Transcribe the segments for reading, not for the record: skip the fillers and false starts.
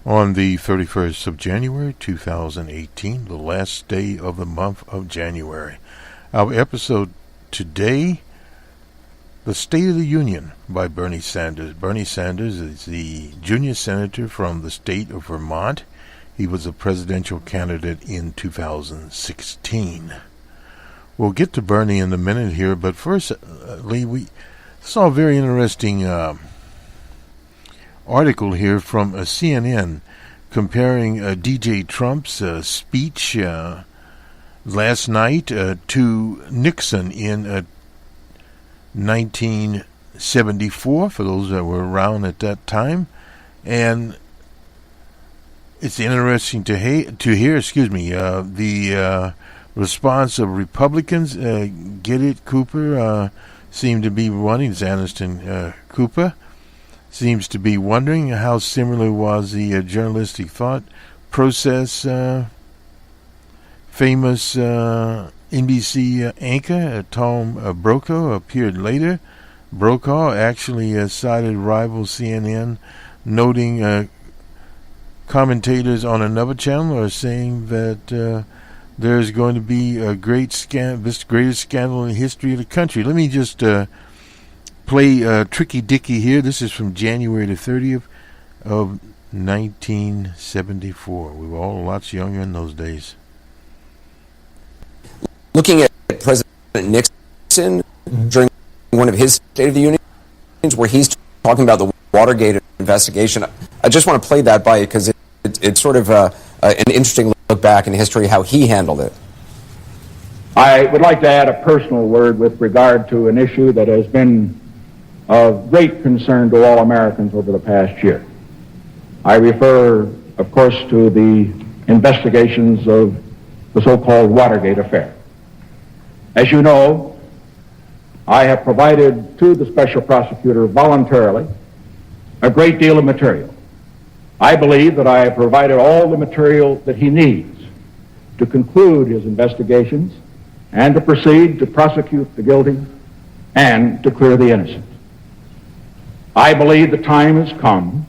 on the 31st of January 2018, the last day of the month of January. Our episode today, The State of the Union by Bernie Sanders. Bernie Sanders is the junior senator from the state of Vermont. He was a presidential candidate in 2016. We'll get to Bernie in a minute here, but first, Lee, we saw a very interesting article here from CNN comparing DJ Trump's speech last night to Nixon in 1974, for those that were around at that time. And it's interesting to hear, the response of Republicans. Get it, Cooper seemed to be running, Aniston Cooper seems to be wondering how similar was the journalistic thought process. Famous NBC anchor Tom Brokaw appeared later. Brokaw actually cited rival CNN, noting commentators on another channel are saying that there's going to be a greatest scandal in the history of the country. Let me just play Tricky Dicky here. This is from January the 30th of 1974. We were all lots younger in those days. Looking at President Nixon during one of his State of the Unions, where he's talking about the Watergate investigation, I just want to play that by you because it's sort of an interesting look back in history how he handled it. I would like to add a personal word with regard to an issue that has been of great concern to all Americans over the past year. I refer, of course, to the investigations of the so-called Watergate affair. As you know, I have provided to the special prosecutor voluntarily a great deal of material. I believe that I have provided all the material that he needs to conclude his investigations and to proceed to prosecute the guilty and to clear the innocent. I believe the time has come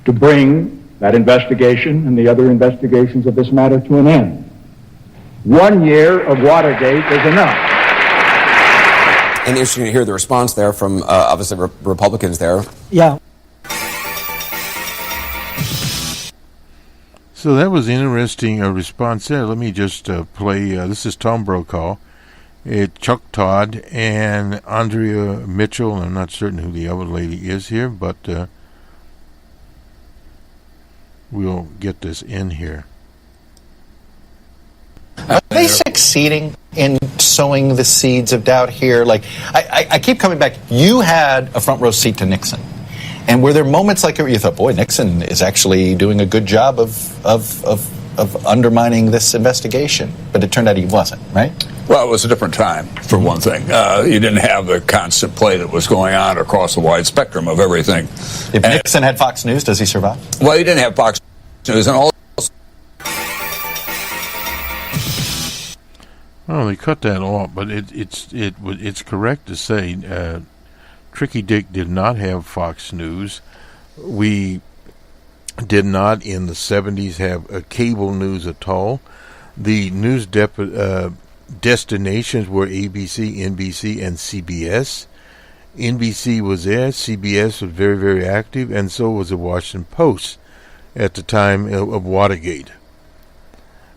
to bring that investigation and the other investigations of this matter to an end. 1 year of Watergate is enough. And interesting to hear the response there from, obviously, Republicans there. Yeah. So that was an interesting response there. Let me just play. This is Tom Brokaw, Chuck Todd, and Andrea Mitchell. I'm not certain who the other lady is here, but we'll get this in here. Are they succeeding in sowing the seeds of doubt here? Like, I keep coming back. You had a front row seat to Nixon. And were there moments like you thought, boy, Nixon is actually doing a good job of undermining this investigation? But it turned out he wasn't, right? Well, it was a different time, for one thing. You didn't have the constant play that was going on across the wide spectrum of everything. If Nixon had Fox News, does he survive? Well, he didn't have Fox News, and all. Well, they cut that off, but it's correct to say Tricky Dick did not have Fox News. We did not in the 70s have cable news at all. The news destinations were ABC, NBC, and CBS. NBC was there. CBS was very, very active, and so was the Washington Post at the time of Watergate.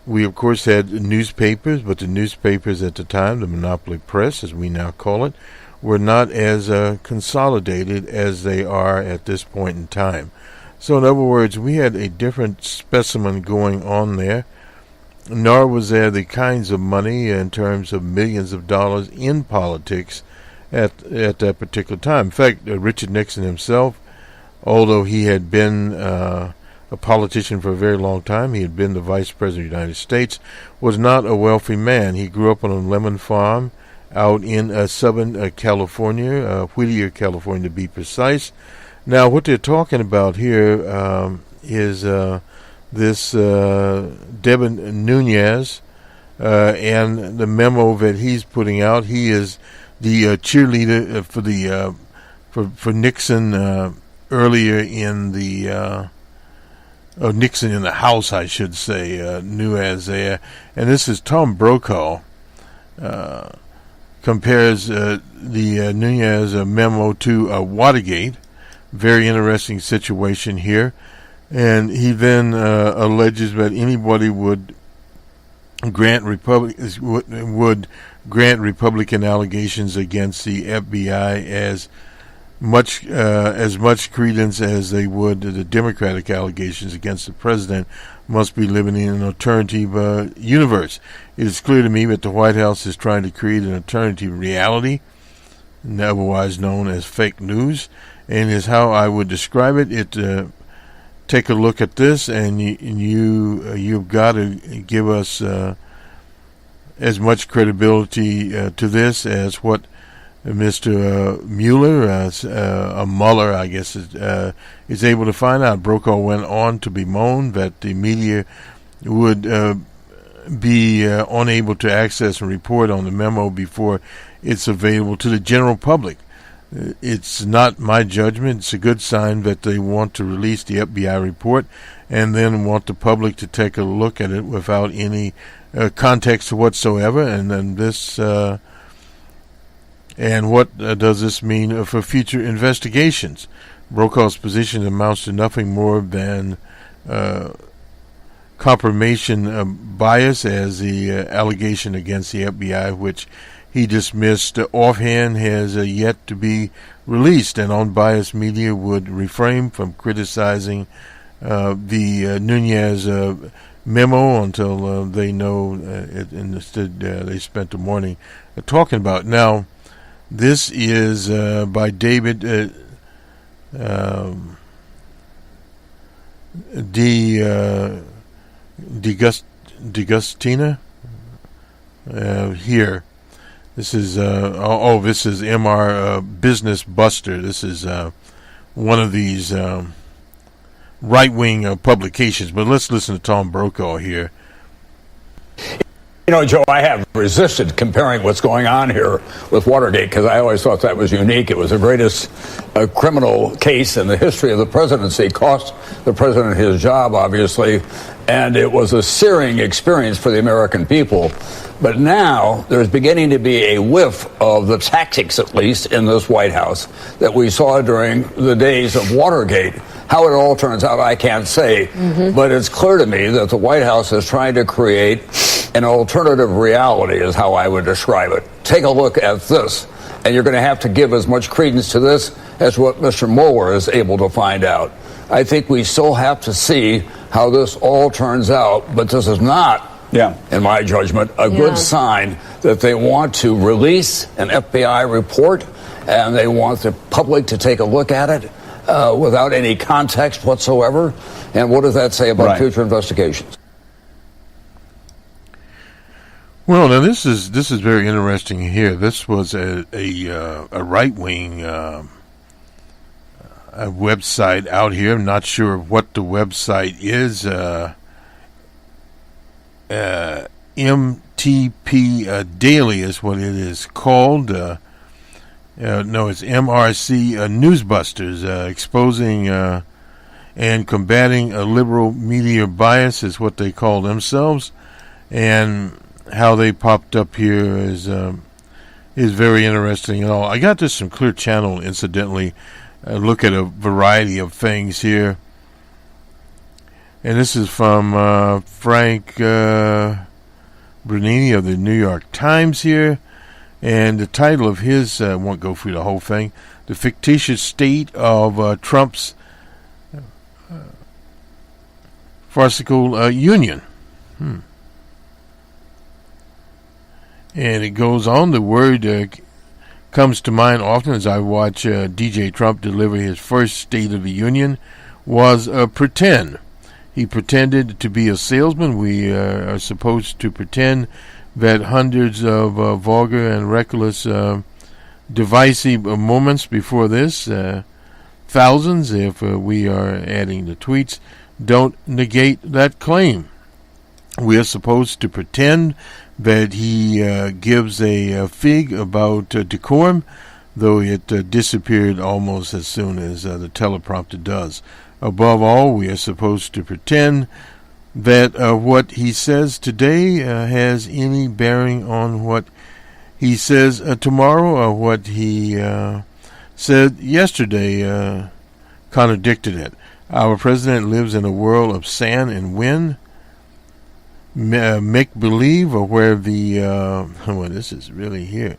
We, of course, had newspapers, but the newspapers at the time, the monopoly press, as we now call it, were not as consolidated as they are at this point in time. So, in other words, we had a different specimen going on there, nor was there the kinds of money in terms of millions of dollars in politics at that particular time. In fact, Richard Nixon himself, although he had been a politician for a very long time, he had been the vice president of the United States, was not a wealthy man. He grew up on a lemon farm out in southern California, Whittier, California to be precise. Now, what they're talking about here is this Devin Nunes and the memo that he's putting out. He is the cheerleader for Nixon earlier in the Nixon in the House, I should say, knew as there. And this is Tom Brokaw, compares the Nunez memo to Watergate. Very interesting situation here. And he then alleges that anybody would grant Republican allegations against the FBI as much credence as they would the Democratic allegations against the president must be living in an alternative universe. It is clear to me that the White House is trying to create an alternative reality, otherwise known as fake news, and is how I would describe it. Take a look at this, and you've got to give us as much credibility to this as what Mr. Mueller, I guess, is able to find out. Brokaw went on to bemoan that the media would be unable to access and report on the memo before it's available to the general public. It's not my judgment. It's a good sign that they want to release the FBI report and then want the public to take a look at it without any context whatsoever. And then this, and what does this mean for future investigations? Brokaw's position amounts to nothing more than confirmation bias, as the allegation against the FBI, which he dismissed offhand, has yet to be released, and unbiased media would refrain from criticizing the Nunez memo until they know it. Instead, they spent the morning talking about it. Now, this is by David DeGustina here. This is this is MR Business Buster. This is one of these right-wing publications. But let's listen to Tom Brokaw here. You know, Joe, I have resisted comparing what's going on here with Watergate because I always thought that was unique. It was the greatest criminal case in the history of the presidency. Cost the president his job, obviously, and it was a searing experience for the American people. But now there's beginning to be a whiff of the tactics, at least, in this White House that we saw during the days of Watergate. How it all turns out, I can't say, but it's clear to me that the White House is trying to create an alternative reality, is how I would describe it. Take a look at this, and you're going to have to give as much credence to this as what Mr. Mueller is able to find out. I think we still have to see how this all turns out, but this is not, in my judgment, a good sign that they want to release an FBI report and they want the public to take a look at it without any context whatsoever. And what does that say about future investigations? Well, now this is very interesting here. This was a right-wing website out here. I'm not sure what the website is. MTP Daily is what it is called. No, it's MRC Newsbusters, exposing and combating a liberal media bias is what they call themselves, and how they popped up here is very interesting and all. I got this from Clear Channel, incidentally. Look at a variety of things here. And this is from Frank Berine of the New York Times here. And the title of his, I won't go through the whole thing, The Fictitious State of Trump's Farcical Union. And it goes on. The word comes to mind often as I watch DJ Trump deliver his first State of the Union was pretend. He pretended to be a salesman. We are supposed to pretend that hundreds of vulgar and reckless divisive moments before this, thousands if we are adding the tweets, don't negate that claim. We are supposed to pretend that he gives a fig about decorum, though it disappeared almost as soon as the teleprompter does. Above all, we are supposed to pretend that what he says today has any bearing on what he says tomorrow, or what he said yesterday contradicted it. Our president lives in a world of sand and wind, make-believe, or where the well, this is really here,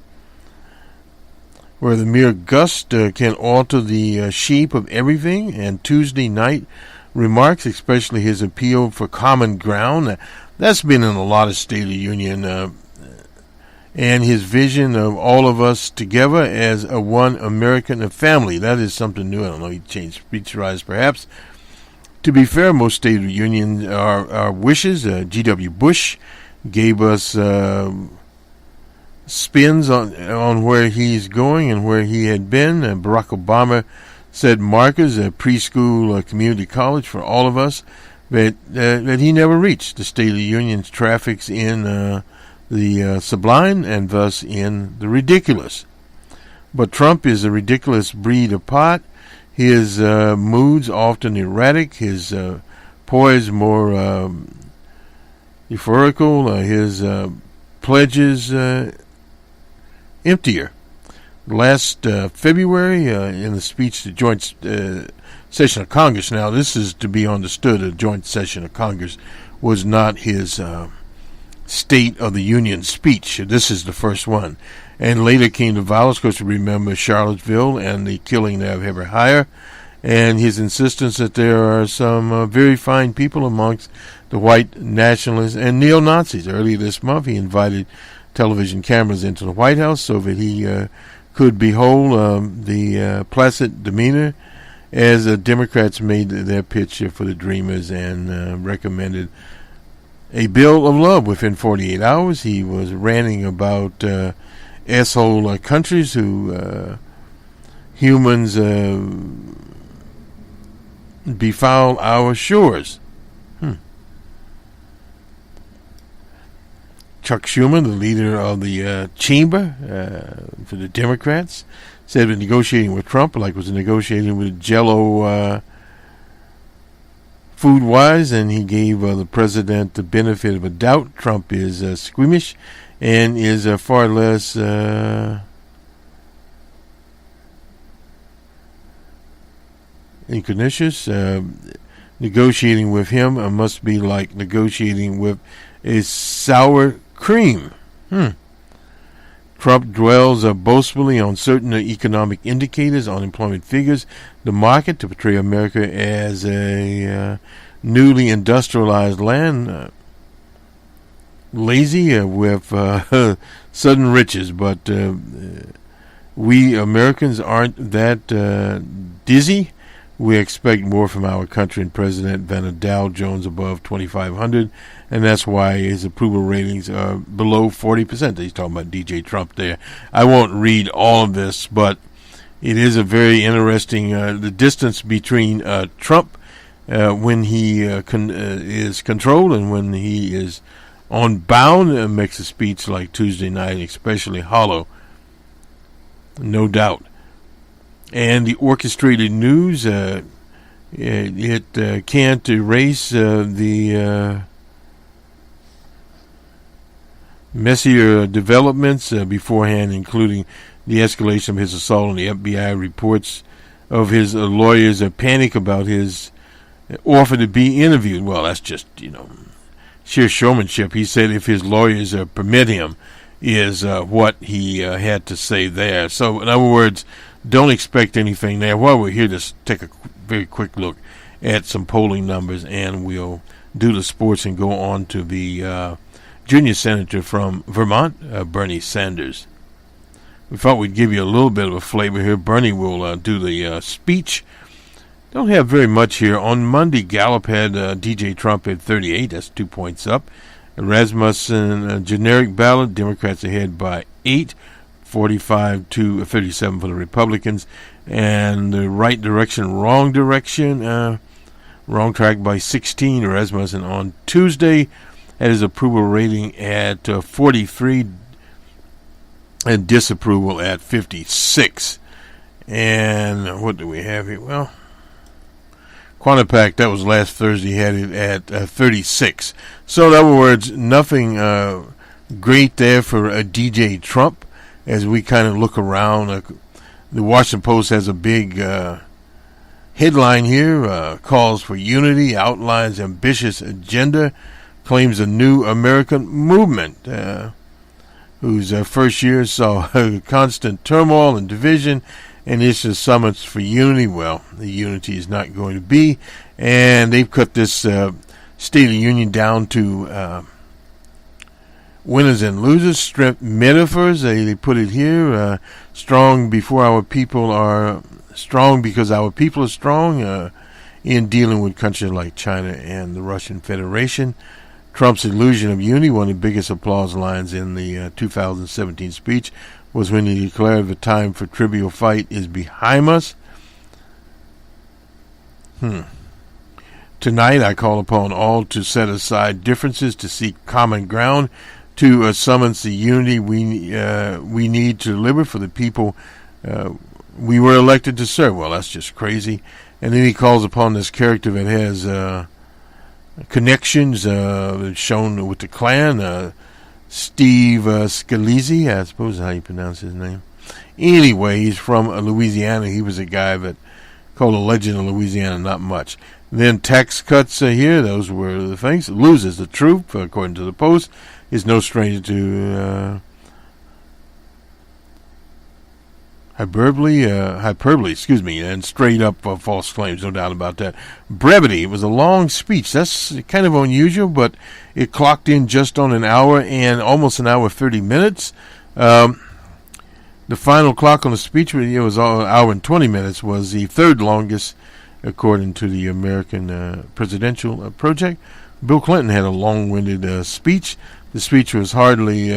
where the mere gust can alter the shape of everything. And Tuesday night remarks, especially his appeal for common ground, that's been in a lot of State of the Union, and his vision of all of us together as a one American family. That is something new. I don't know, he changed speech rise perhaps. To be fair, most State of the Union are wishes. G.W. Bush gave us spins on where he's going and where he had been. Barack Obama said markers, a preschool community college for all of us, that he never reached. The State of the Union's traffics in the sublime and thus in the ridiculous. But Trump is a ridiculous breed apart. His moods often erratic, his poise more euphorical, his pledges emptier. Last February, in the speech to joint session of Congress, now this is to be understood, a joint session of Congress was not his State of the Union speech. This is the first one. And later came the violence, because we remember Charlottesville and the killing there of Heber Heyer, and his insistence that there are some very fine people amongst the white nationalists and neo-Nazis. Earlier this month, he invited television cameras into the White House so that he could behold the placid demeanor as the Democrats made their pitch for the Dreamers and recommended a bill of love within 48 hours. He was ranting about asshole countries who humans befoul our shores. Chuck Schumer, the leader of the chamber for the Democrats, said that negotiating with Trump like was negotiating with Jell-O food-wise, and he gave the president the benefit of a doubt. Trump is squeamish and is far less incarnatious. Negotiating with him must be like negotiating with a sour cream. Trump dwells boastfully on certain economic indicators, unemployment figures, the market, to portray America as a newly industrialized land, lazy with sudden riches. But we Americans aren't that dizzy. We expect more from our country and president than a Dow Jones above 2,500, and that's why his approval ratings are below 40%. He's talking about DJ Trump there. I won't read all of this, but it is a very interesting, the distance between Trump when he is controlled and when he is on bound, makes a speech like Tuesday night especially hollow, no doubt. And the orchestrated news, it can't erase the messier developments beforehand, including the escalation of his assault on the FBI, reports of his lawyers' panic about his offer to be interviewed. Well, that's just, sheer showmanship. He said if his lawyers permit him, is what he had to say there. So, in other words, don't expect anything there. Well, we're here to take a very quick look at some polling numbers, and we'll do the sports and go on to the junior senator from Vermont, Bernie Sanders. We thought we'd give you a little bit of a flavor here. Bernie will do the speech. Don't have very much here. On Monday, Gallup had DJ Trump at 38. That's 2 points up. Rasmussen, generic ballot, Democrats ahead by 8. 45 to 37 for the Republicans. And the right direction, wrong direction, wrong track by 16. Rasmussen on Tuesday had his approval rating at 43 and disapproval at 56. And what do we have here? Well, Quinnipiac, that was last Thursday, had it at 36. So in other words, nothing great there for DJ Trump. As we kind of look around, the Washington Post has a big headline here, calls for unity, outlines ambitious agenda, claims a new American movement, whose first year saw constant turmoil and division, and issues summons for unity. Well, the unity is not going to be, and they've cut this State of the Union down to winners and losers, strength metaphors. They put it here, strong before our people are strong because our people are strong in dealing with countries like China and the Russian Federation. Trump's illusion of unity, one of the biggest applause lines in the 2017 speech, was when he declared the time for trivial fight is behind us. Tonight I call upon all to set aside differences, to seek common ground, to summons the unity we need to deliver for the people we were elected to serve. Well, that's just crazy. And then he calls upon this character that has connections shown with the Klan, Steve Scalise, I suppose is how you pronounce his name. Anyway, he's from Louisiana. He was a guy that called a legend of Louisiana, not much. Then tax cuts here, those were the things. Loses the truth, according to the Post, is no stranger to hyperbole, and straight up false claims, no doubt about that. Brevity, it was a long speech. That's kind of unusual, but it clocked in just on an hour and almost an hour 30 minutes. The final clock on the speech, it was an hour and 20 minutes, was the third longest, according to the American Presidential Project. Bill Clinton had a long-winded speech. The speech was hardly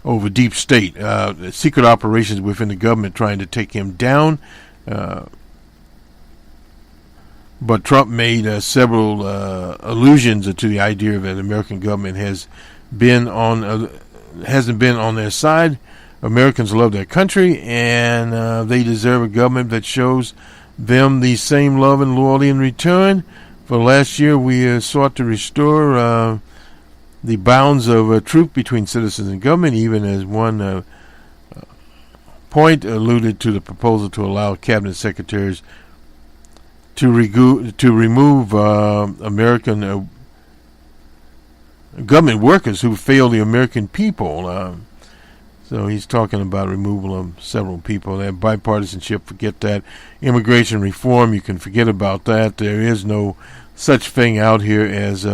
over deep state, secret operations within the government trying to take him down. But Trump made several allusions to the idea that the American government hasn't been on their side. Americans love their country, and they deserve a government that shows them the same love and loyalty in return. For last year, we sought to restore the bounds of truth between citizens and government, even as one point alluded to the proposal to allow cabinet secretaries to remove American government workers who fail the American people. So he's talking about removal of several people. That bipartisanship, forget that. Immigration reform, you can forget about that. There is no such thing out here as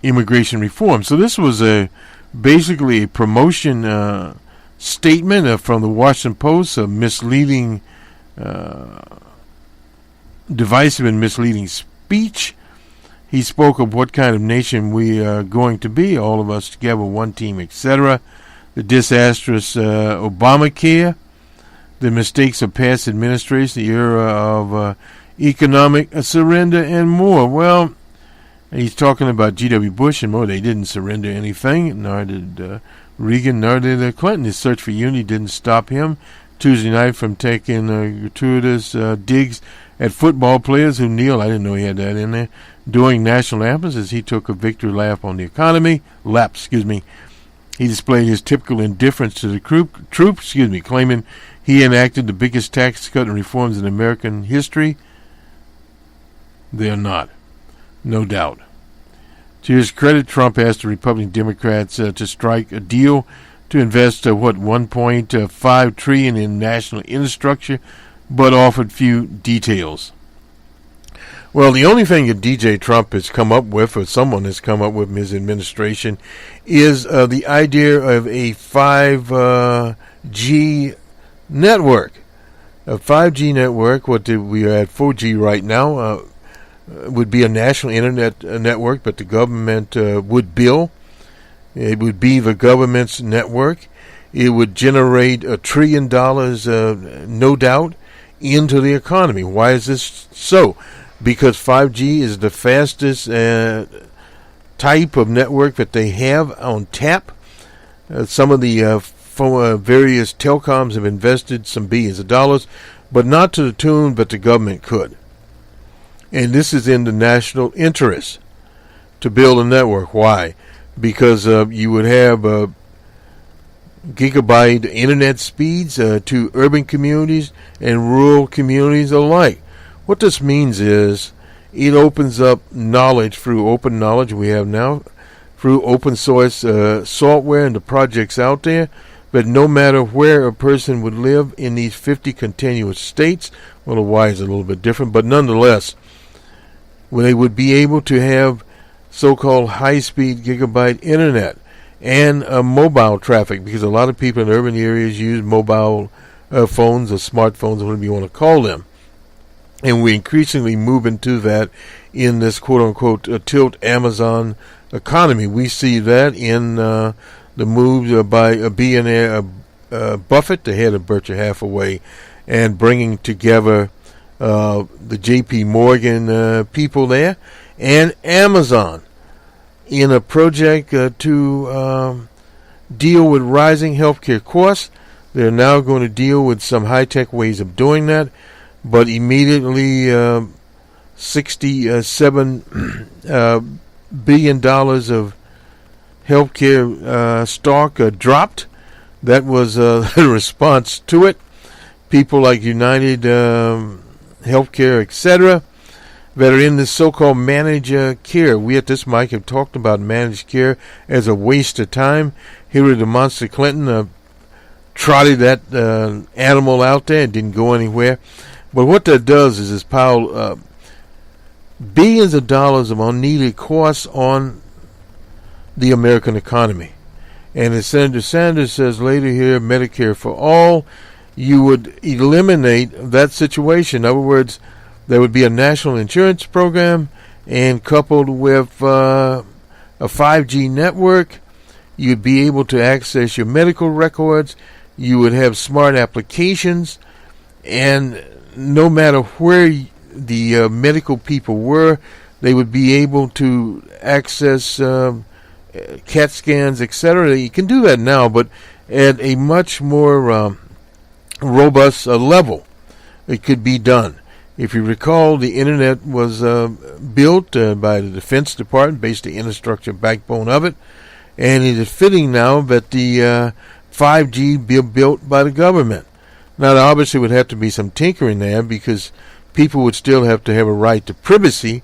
immigration reform. So this was basically a promotion statement from the Washington Post, a misleading, divisive and misleading speech. He spoke of what kind of nation we are going to be, all of us together, one team, etc. The disastrous Obamacare, the mistakes of past administrations, the era of economic surrender, and more. Well, he's talking about G.W. Bush and more. They didn't surrender anything, nor did Reagan, nor did Clinton. His search for unity didn't stop him Tuesday night from taking gratuitous digs at football players who kneel. I didn't know he had that in there. During national anthems, as he took a victory lap on the economy. He displayed his typical indifference to the troops, claiming he enacted the biggest tax cut and reforms in American history. They're not. No doubt. To his credit, Trump asked the Republican Democrats to strike a deal to invest $1.5 trillion in national infrastructure, but offered few details. Well, the only thing that DJ Trump has come up with, or someone has come up with in his administration, is the idea of a 5G network. A 5G network, we are at 4G right now, would be a national internet network, but the government would bill. It would be the government's network. It would generate $1 trillion, no doubt, into the economy. Why is this so? Because 5G is the fastest type of network that they have on tap. Some of the various telecoms have invested some billions of dollars, but not to the tune but the government could. And this is in the national interest to build a network. Why? Because you would have gigabyte internet speeds to urban communities and rural communities alike. What this means is it opens up knowledge through open knowledge we have now, through open source software and the projects out there. But no matter where a person would live in these 50 continuous states, well, the Y is a little bit different, but nonetheless, when they would be able to have so-called high-speed gigabyte internet and mobile traffic, because a lot of people in urban areas use mobile phones or smartphones, whatever you want to call them. And we increasingly move into that in this quote-unquote tilt Amazon economy. We see that in the move by a billionaire Buffett, the head of Berkshire Hathaway, and bringing together the J.P. Morgan people there and Amazon in a project to deal with rising healthcare costs. They're now going to deal with some high-tech ways of doing that, but immediately $67 billion of healthcare stock dropped. That was the response to it. People like United Healthcare, etc., that are in this so-called managed care. We at this mic have talked about managed care as a waste of time. Hillary DeMonster Clinton trotted that animal out there and didn't go anywhere. But what that does is pile billions of dollars of unneeded costs on the American economy. And as Senator Sanders says later here, Medicare for all, you would eliminate that situation. In other words, there would be a national insurance program, and coupled with a 5G network, you'd be able to access your medical records. You would have smart applications, and no matter where the medical people were, they would be able to access CAT scans, etc. You can do that now, but at a much more robust level. It could be done. If you recall, the internet was built by the Defense Department based on the infrastructure backbone of it, and it is fitting now that the 5G be built by the government. Now, there obviously would have to be some tinkering there because people would still have to have a right to privacy,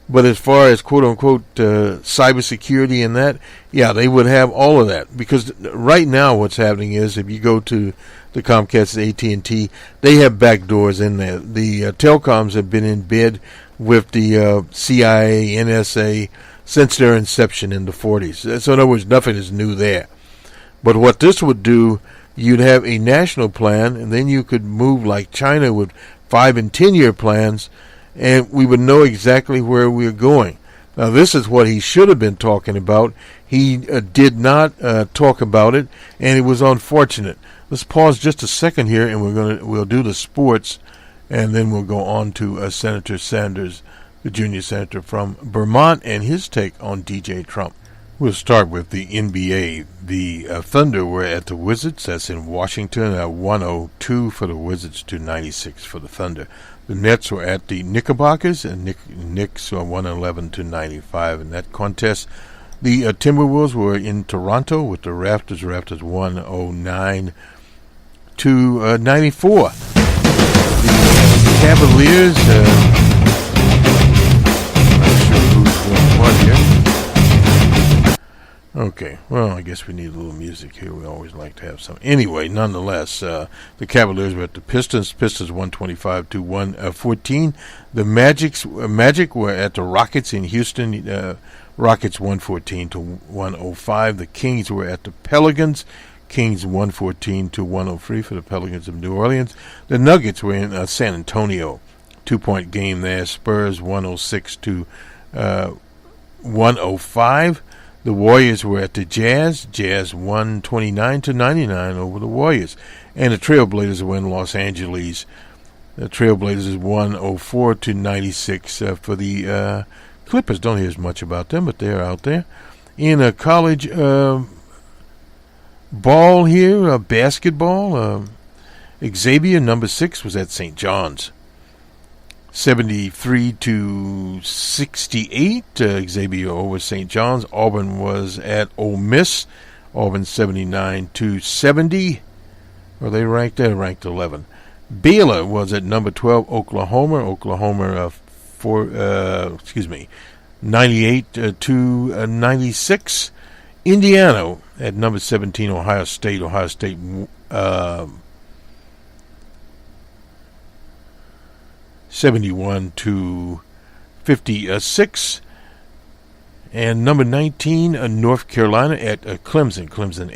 but as far as quote-unquote cybersecurity and that, yeah, they would have all of that. Because right now what's happening is if you go to the Comcast, AT&T, they have back doors in there. The telecoms have been in bed with the CIA, NSA, since their inception in the 40s. So in other words, nothing is new there. But what this would do, you'd have a national plan, and then you could move like China with 5 and 10-year plans, and we would know exactly where we're going. Now, this is what he should have been talking about. He did not talk about it, and it was unfortunate. Let's pause just a second here, and we'll do the sports, and then we'll go on to Senator Sanders, the junior senator from Vermont, and his take on DJ Trump. We'll start with the NBA. The Thunder were at the Wizards. That's in Washington. 102 for the Wizards to 96 for the Thunder. The Nets were at the Knickerbockers, and Knicks were 111 to 95 in that contest. The Timberwolves were in Toronto with the Raptors. Raptors 109 to 94. The Cavaliers. Not sure who's won what here. Okay, well, I guess we need a little music here. We always like to have some. Anyway, nonetheless, the Cavaliers were at the Pistons. Pistons 125 to 114. The Magic were at the Rockets in Houston. Rockets 114 to 105. The Kings were at the Pelicans. Kings 114 to 103 for the Pelicans of New Orleans. The Nuggets were in San Antonio. 2-point game there. Spurs 106 to 105. The Warriors were at the Jazz. Jazz 129 to 99 over the Warriors. And the Trailblazers were in Los Angeles. The Trailblazers 104 to 96 for the Clippers. Don't hear as much about them, but they're out there. In a college ball here, basketball. Xavier, number 6, was at St. John's. 73-68, Xavier over St. John's. Auburn was at Ole Miss. Auburn 79-70. Were they ranked there? Ranked 11. Baylor was at number 12, Oklahoma. Oklahoma 98-96. Indiana at number 17, Ohio State. Ohio State 71-56. And number 19, North Carolina at Clemson. Clemson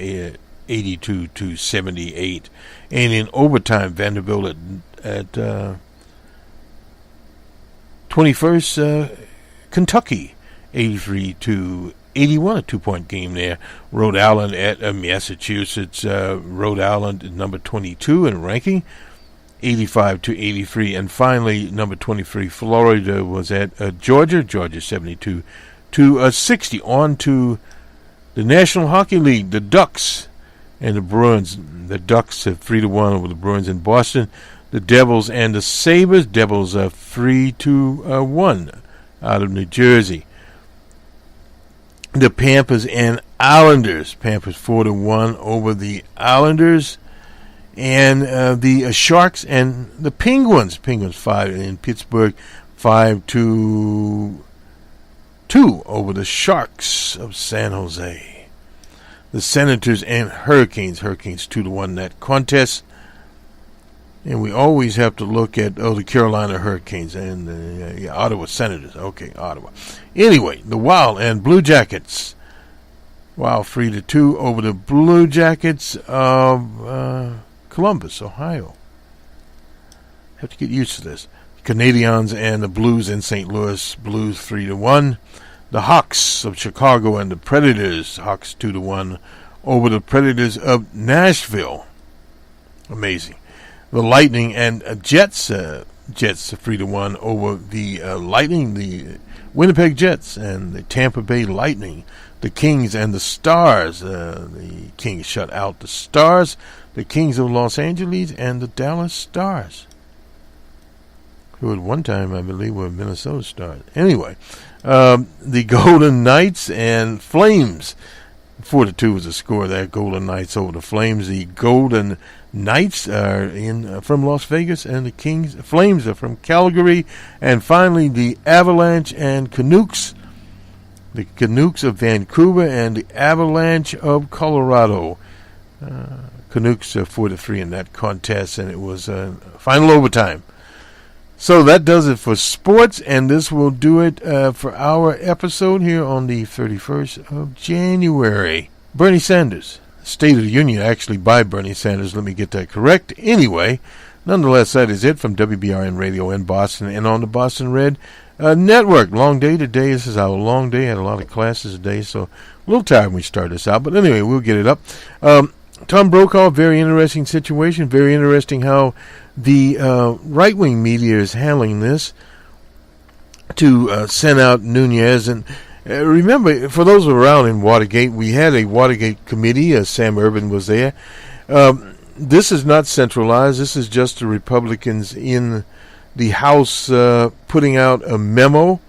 82-78. And in overtime, Vanderbilt at 21st, Kentucky 83-81, a 2-point game there. Rhode Island at Massachusetts. Rhode Island number 22 in ranking, 85-83. And finally, number 23, Florida was at Georgia. Georgia 72-60. On to the National Hockey League, the Ducks and the Bruins. The Ducks have 3-1 over the Bruins in Boston. The Devils and the Sabres. Devils are 3-1 out of New Jersey. The Panthers and Islanders. Panthers 4-1 over the Islanders. And the Sharks and the Penguins. Penguins 5 in Pittsburgh, 5-2 over the Sharks of San Jose. The Senators and Hurricanes. Hurricanes 2-1 that contest. And we always have to look at the Carolina Hurricanes and the Ottawa Senators. Okay, Ottawa. Anyway, the Wild and Blue Jackets. Wild 3-2 over the Blue Jackets of Columbus, Ohio. Have to get used to this. Canadiens and the Blues in St. Louis. Blues 3-1. The Hawks of Chicago and the Predators. Hawks 2-1 over the Predators of Nashville. Amazing. The Lightning and Jets. Jets 3-1 over the Lightning. The Winnipeg Jets and the Tampa Bay Lightning. The Kings and the Stars. The Kings shut out the Stars. The Kings of Los Angeles and the Dallas Stars, who at one time, I believe, were Minnesota Stars. Anyway, the Golden Knights and Flames. 4-2 was the score there. Golden Knights over the Flames. The Golden Knights are from Las Vegas, and the Flames are from Calgary. And finally, the Avalanche and Canucks. The Canucks of Vancouver and the Avalanche of Colorado. Canucks 4-3 in that contest, and it was final overtime. So that does it for sports, and this will do it for our episode here on the 31st of January. Bernie Sanders, State of the Union, actually by Bernie Sanders. Let me get that correct. Anyway, nonetheless, that is it from WBRN Radio in Boston and on the Boston Red Network. Long day today. This is our long day. Had a lot of classes today, so a little tired when we start this out. But anyway, we'll get it up. Tom Brokaw, very interesting situation. Very interesting how the right-wing media is handling this to send out Nunez. And remember, for those around in Watergate, we had a Watergate committee. Sam Ervin was there. This is not centralized. This is just the Republicans in the House putting out a memo,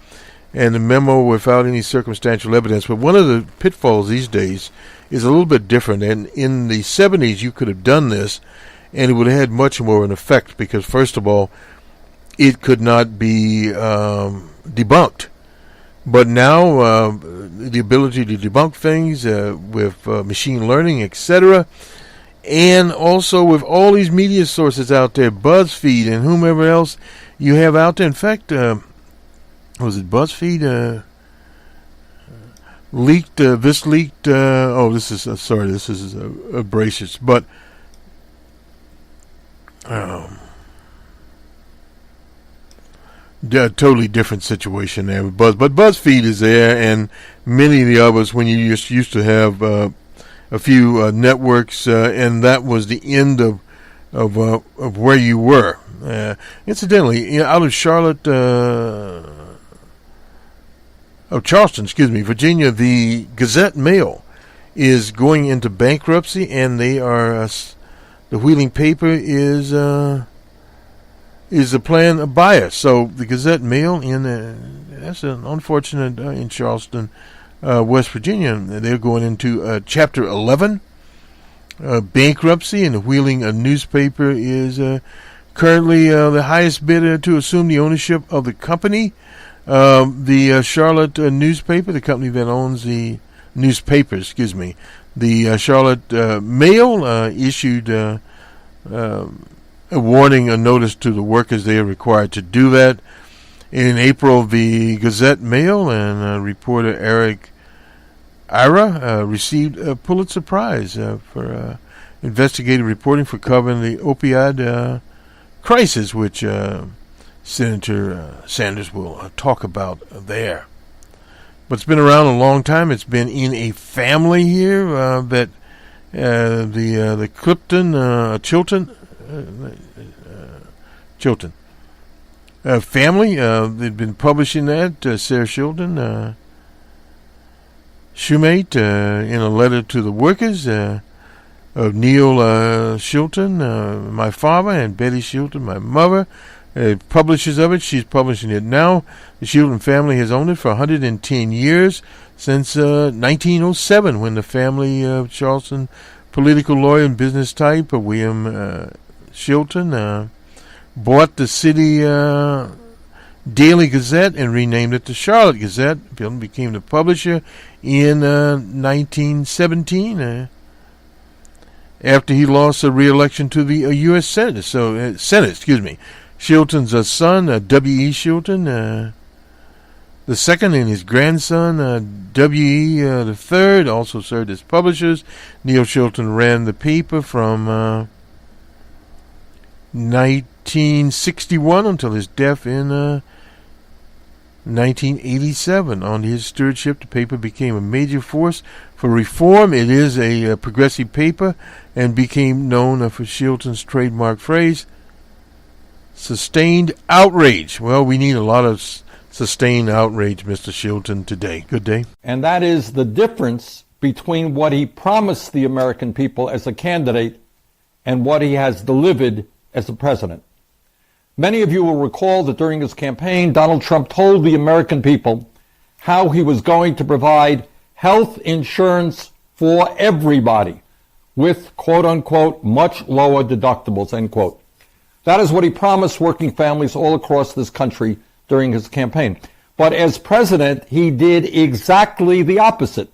and a memo without any circumstantial evidence. But one of the pitfalls these days is a little bit different. And in the 70s, you could have done this, and it would have had much more of an effect because, first of all, it could not be debunked. But now, the ability to debunk things with machine learning, etc., and also with all these media sources out there, BuzzFeed and whomever else you have out there. In fact, was it BuzzFeed? Leaked, this leaked, this is abrasive, but totally different situation there with But BuzzFeed is there, and many of the others, when you just used to have a few networks, and that was the end of where you were. Incidentally, out of Charleston, Virginia, the Gazette Mail is going into bankruptcy, and they are the Wheeling paper is a planned buyer. So the Gazette Mail that's an unfortunate in Charleston, West Virginia. They're going into Chapter 11 bankruptcy, and the Wheeling newspaper is currently the highest bidder to assume the ownership of the company. The Charlotte newspaper, the company that owns the newspaper, the Charlotte Mail issued a warning, a notice to the workers they are required to do that. In April, the Gazette Mail and reporter Eric Ira received a Pulitzer Prize for investigative reporting for covering the opioid crisis, which Senator Sanders will talk about there. But it's been around a long time. It's been in a family here that the Chilton family. They've been publishing that. Sarah Chilton, Shoemate, in a letter to the workers of Neil Chilton, my father, and Betty Chilton, my mother. Publishers of it. She's publishing it now. The Chilton family has owned it for 110 years, since 1907, when the family of Charleston political lawyer and business type William Chilton bought the city Daily Gazette and renamed it the Charlotte Gazette. Chilton became the publisher in 1917 after he lost a re-election to the U.S. Senate. Chilton's son, W.E. Chilton, the second, and his grandson, W.E. the third, also served as publishers. Neil Chilton ran the paper from 1961 until his death in 1987. Under his stewardship, the paper became a major force for reform. It is a progressive paper and became known for Chilton's trademark phrase, sustained outrage. Well, we need a lot of sustained outrage, Mr. Chilton, today. Good day. And that is the difference between what he promised the American people as a candidate and what he has delivered as a president. Many of you will recall that during his campaign, Donald Trump told the American people how he was going to provide health insurance for everybody with, quote-unquote, much lower deductibles, end quote. That is what he promised working families all across this country during his campaign. But as president, he did exactly the opposite.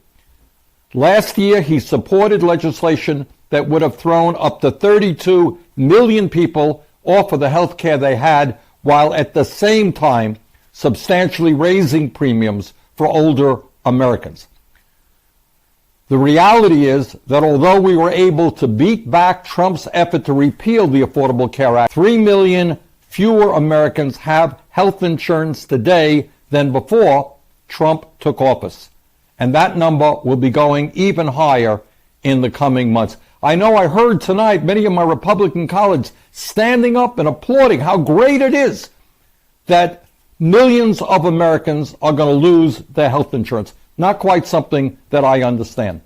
Last year, he supported legislation that would have thrown up to 32 million people off of the health care they had, while at the same time substantially raising premiums for older Americans. The reality is that although we were able to beat back Trump's effort to repeal the Affordable Care Act, 3 million fewer Americans have health insurance today than before Trump took office. And that number will be going even higher in the coming months. I know I heard tonight many of my Republican colleagues standing up and applauding how great it is that millions of Americans are going to lose their health insurance. Not quite something that I understand.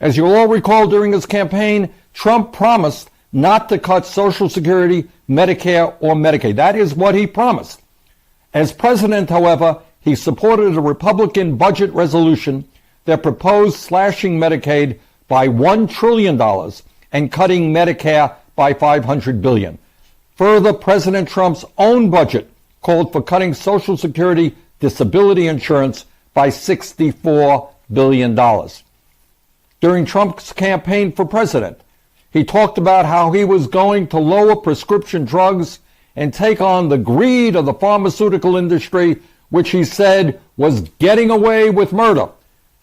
As you all recall, during his campaign, Trump promised not to cut Social Security, Medicare, or Medicaid. That is what he promised. As president, however, he supported a Republican budget resolution that proposed slashing Medicaid by $1 trillion and cutting Medicare by $500 billion. Further, President Trump's own budget called for cutting Social Security disability insurance by $64 billion. During Trump's campaign for president, he talked about how he was going to lower prescription drugs and take on the greed of the pharmaceutical industry, which he said was getting away with murder.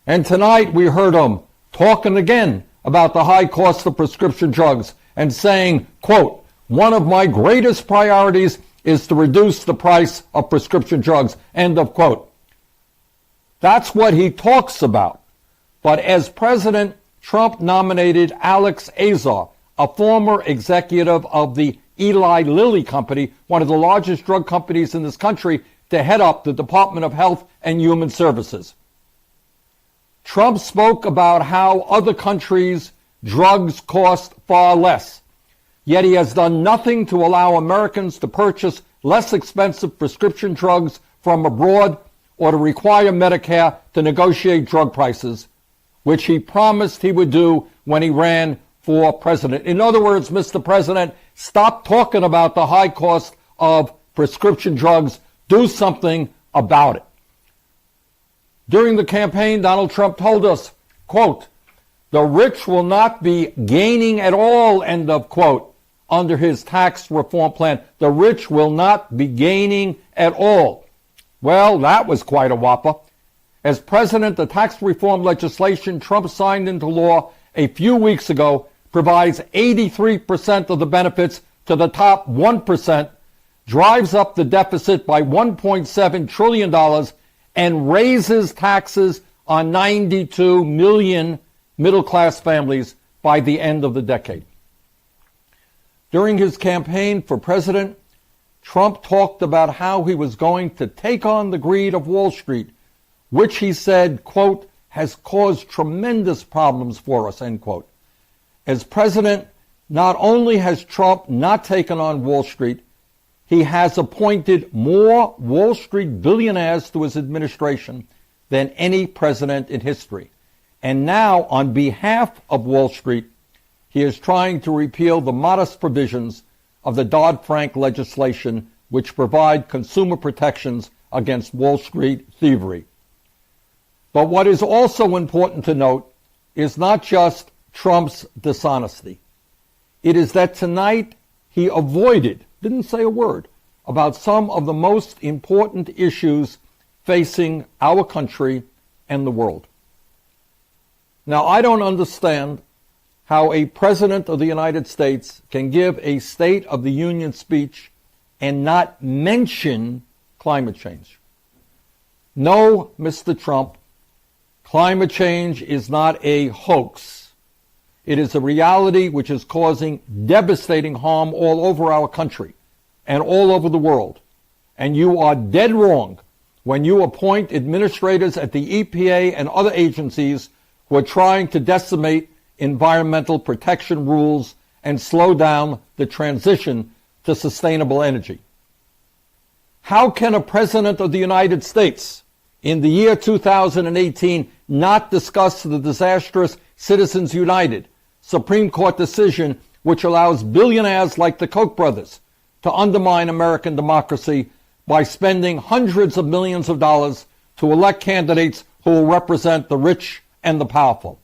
And tonight we heard him talking again about the high cost of prescription drugs and saying, quote, "One of my greatest priorities is to reduce the price of prescription drugs," end of quote. That's what he talks about. But as president, Trump nominated Alex Azar, a former executive of the Eli Lilly Company, one of the largest drug companies in this country, to head up the Department of Health and Human Services. Trump spoke about how other countries' drugs cost far less, yet he has done nothing to allow Americans to purchase less expensive prescription drugs from abroad or to require Medicare to negotiate drug prices, which he promised he would do when he ran for president. In other words, Mr. President, stop talking about the high cost of prescription drugs. Do something about it. During the campaign, Donald Trump told us, quote, the rich will not be gaining at all, end of quote, under his tax reform plan. The rich will not be gaining at all. Well, that was quite a whopper. As president, the tax reform legislation Trump signed into law a few weeks ago provides 83% of the benefits to the top 1%, drives up the deficit by $1.7 trillion, and raises taxes on 92 million middle-class families by the end of the decade. During his campaign for president, Trump talked about how he was going to take on the greed of Wall Street, which he said, quote, has caused tremendous problems for us, end quote. As president, not only has Trump not taken on Wall Street, he has appointed more Wall Street billionaires to his administration than any president in history. And now, on behalf of Wall Street, he is trying to repeal the modest provisions of the Dodd-Frank legislation, which provide consumer protections against Wall Street thievery. But what is also important to note is not just Trump's dishonesty. It is that tonight he avoided, didn't say a word, about some of the most important issues facing our country and the world. Now, I don't understand how a president of the United States can give a State of the Union speech and not mention climate change. No, Mr. Trump, climate change is not a hoax. It is a reality which is causing devastating harm all over our country and all over the world. And you are dead wrong when you appoint administrators at the EPA and other agencies who are trying to decimate environmental protection rules and slow down the transition to sustainable energy. How can a president of the United States in the year 2018 not discuss the disastrous Citizens United Supreme Court decision which allows billionaires like the Koch brothers to undermine American democracy by spending hundreds of millions of dollars to elect candidates who will represent the rich and the powerful?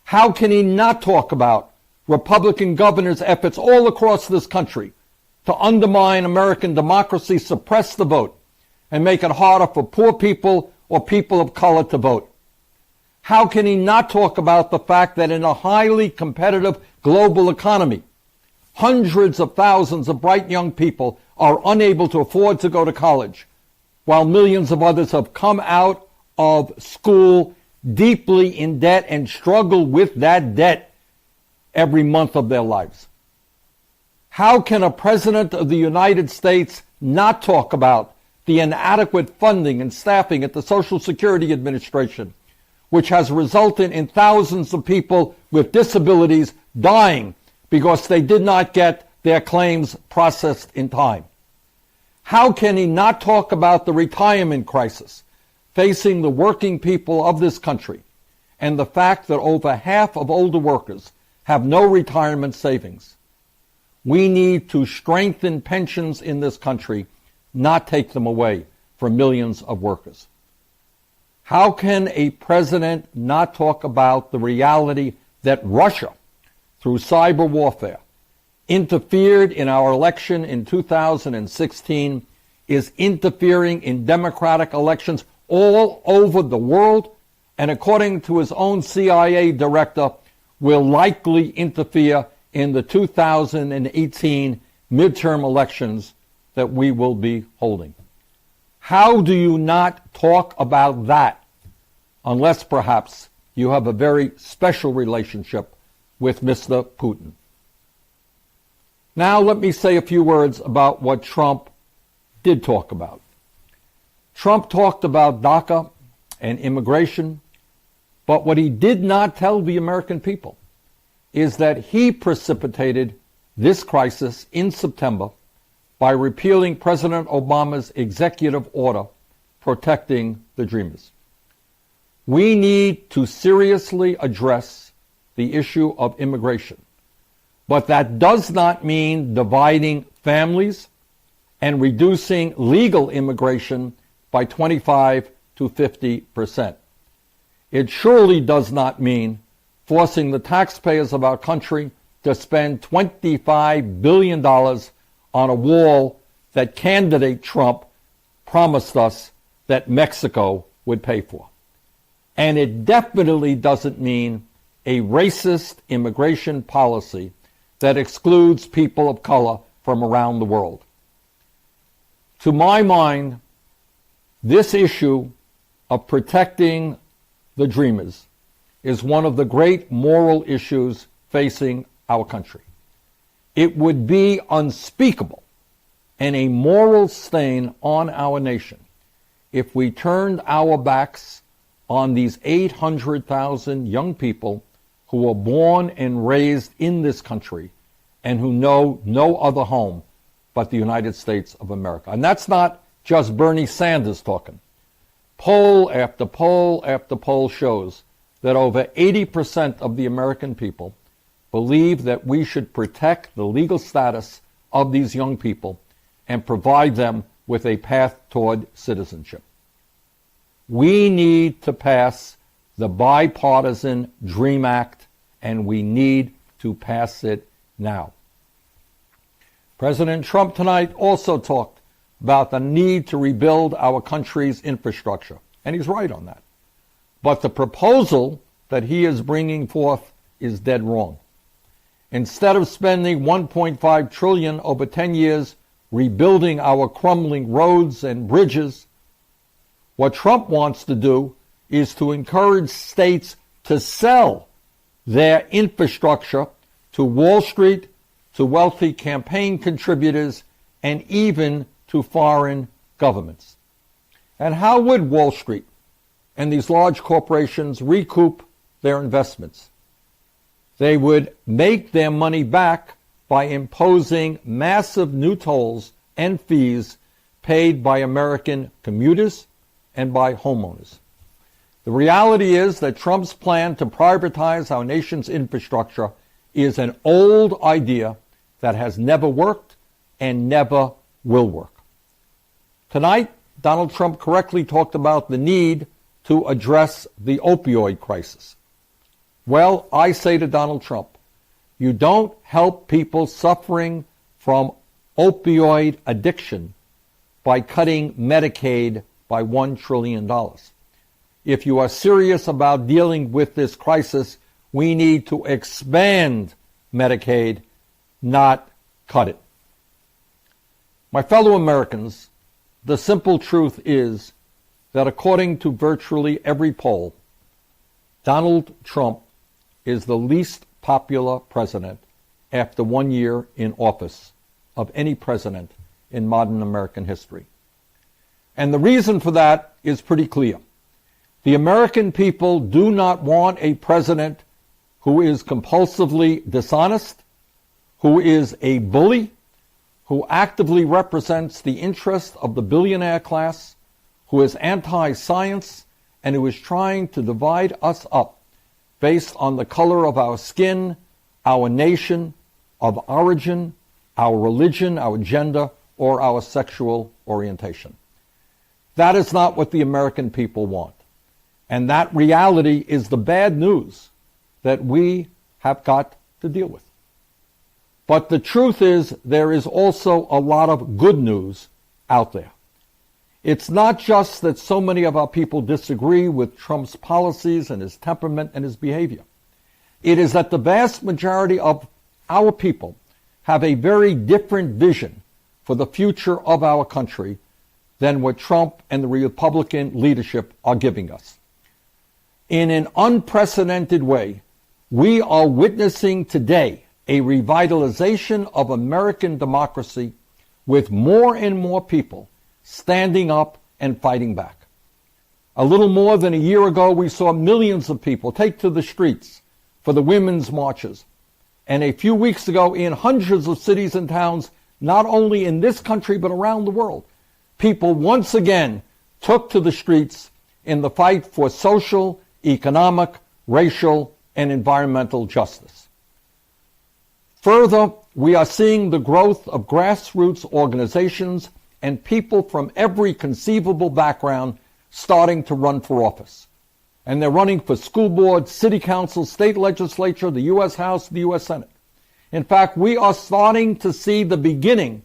How can he not talk about Republican governors' efforts all across this country to undermine American democracy, suppress the vote, and make it harder for poor people or people of color to vote? How can he not talk about the fact that in a highly competitive global economy, hundreds of thousands of bright young people are unable to afford to go to college, while millions of others have come out of school deeply in debt and struggle with that debt every month of their lives? How can a president of the United States not talk about the inadequate funding and staffing at the Social Security Administration, which has resulted in thousands of people with disabilities dying because they did not get their claims processed in time? How can he not talk about the retirement crisis facing the working people of this country and the fact that over half of older workers have no retirement savings? We need to strengthen pensions in this country, not take them away from millions of workers. How can a president not talk about the reality that Russia, through cyber warfare, interfered in our election in 2016, is interfering in democratic elections all over the world, and according to his own CIA director, will likely interfere in the 2018 midterm elections that we will be holding? How do you not talk about that unless perhaps you have a very special relationship with Mr. Putin? Now let me say a few words about what Trump did talk about. Trump talked about DACA and immigration, But what he did not tell the American people is that he precipitated this crisis in September by repealing President Obama's executive order protecting the Dreamers. We need to seriously address the issue of immigration, but that does not mean dividing families and reducing legal immigration by 25 to 50%. It surely does not mean forcing the taxpayers of our country to spend $25 billion on a wall that candidate Trump promised us that Mexico would pay for. And it definitely doesn't mean a racist immigration policy that excludes people of color from around the world. To my mind, this issue of protecting the Dreamers is one of the great moral issues facing our country. It would be unspeakable and a moral stain on our nation if we turned our backs on these 800,000 young people who were born and raised in this country and who know no other home but the United States of America. And that's not just Bernie Sanders talking. Poll after poll after poll shows that over 80% of the American people believe that we should protect the legal status of these young people and provide them with a path toward citizenship. We need to pass the bipartisan DREAM Act, and we need to pass it now. President Trump tonight also talked about the need to rebuild our country's infrastructure, and he's right on that. But the proposal that he is bringing forth is dead wrong. Instead of spending $1.5 trillion over 10 years rebuilding our crumbling roads and bridges, what Trump wants to do is to encourage states to sell their infrastructure to Wall Street, to wealthy campaign contributors, and even to foreign governments. And how would Wall Street and these large corporations recoup their investments? They would make their money back by imposing massive new tolls and fees paid by American commuters and by homeowners. The reality is that Trump's plan to privatize our nation's infrastructure is an old idea that has never worked and never will work. Tonight, Donald Trump correctly talked about the need to address the opioid crisis. Well, I say to Donald Trump, you don't help people suffering from opioid addiction by cutting Medicaid by $1 trillion. If you are serious about dealing with this crisis, we need to expand Medicaid, not cut it. My fellow Americans, the simple truth is that according to virtually every poll, Donald Trump is the least popular president after 1 year in office of any president in modern American history. And the reason for that is pretty clear. The American people do not want a president who is compulsively dishonest, who is a bully, who actively represents the interest of the billionaire class, who is anti-science, and who is trying to divide us up based on the color of our skin, our nation of origin, our religion, our gender, or our sexual orientation. That is not what the American people want. And that reality is the bad news that we have got to deal with. But the truth is, there is also a lot of good news out there. It's not just that so many of our people disagree with Trump's policies and his temperament and his behavior. It is that the vast majority of our people have a very different vision for the future of our country than what Trump and the Republican leadership are giving us. In an unprecedented way, we are witnessing today a revitalization of American democracy with more and more people standing up and fighting back. A little more than a year ago, we saw millions of people take to the streets for the women's marches. And a few weeks ago, in hundreds of cities and towns, not only in this country but around the world, people once again took to the streets in the fight for social, economic, racial, and environmental justice. Further, we are seeing the growth of grassroots organizations and people from every conceivable background starting to run for office. And they're running for school board, city council, state legislature, the U.S. House, the U.S. Senate. In fact, we are starting to see the beginning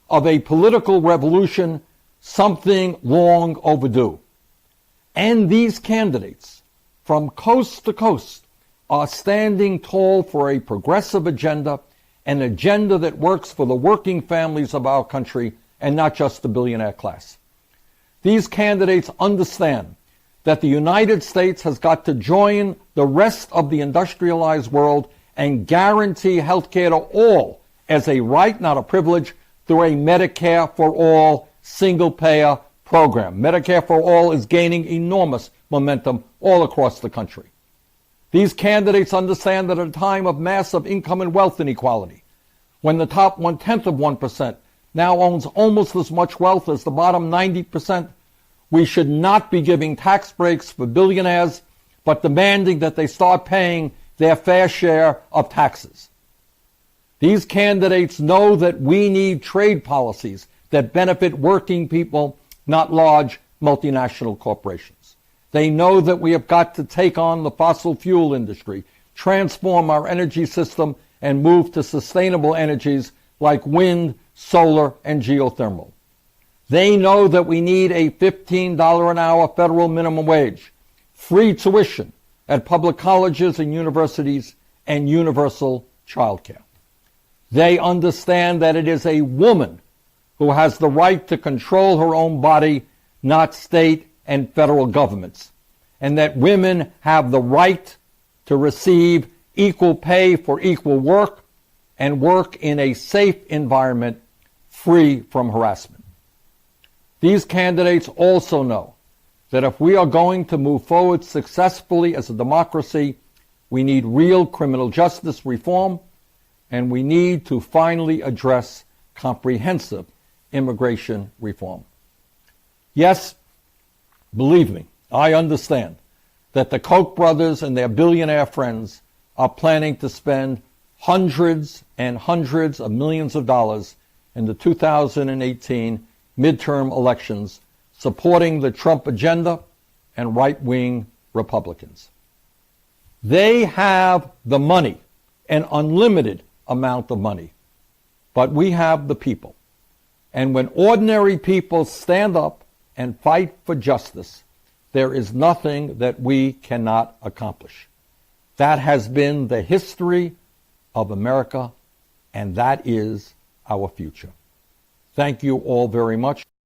of a political revolution, something long overdue. And these candidates from coast to coast are standing tall for a progressive agenda, an agenda that works for the working families of our country and not just the billionaire class. These candidates understand that the United States has got to join the rest of the industrialized world and guarantee health care to all as a right, not a privilege, through a Medicare for all single-payer program. Medicare for all is gaining enormous momentum all across the country. These candidates understand that at a time of massive income and wealth inequality, when the top 1/10 of 1% now owns almost as much wealth as the bottom 90%, we should not be giving tax breaks for billionaires, but demanding that they start paying their fair share of taxes. These candidates know that we need trade policies that benefit working people, not large multinational corporations. They know that we have got to take on the fossil fuel industry, transform our energy system, and move to sustainable energies like wind, solar, and geothermal. They know that we need a $15 an hour federal minimum wage, free tuition at public colleges and universities, and universal child care. They understand that it is a woman who has the right to control her own body, not state and federal governments, and that women have the right to receive equal pay for equal work and work in a safe environment free from harassment. These candidates also know that if we are going to move forward successfully as a democracy, we need real criminal justice reform, and we need to finally address comprehensive immigration reform. Yes, believe me, I understand that the Koch brothers and their billionaire friends are planning to spend hundreds and hundreds of millions of dollars in the 2018 midterm elections supporting the Trump agenda and right-wing Republicans. They have the money, an unlimited amount of money, but we have the people. And when ordinary people stand up and fight for justice, there is nothing that we cannot accomplish. That has been the history of America, and that is our future. Thank you all very much.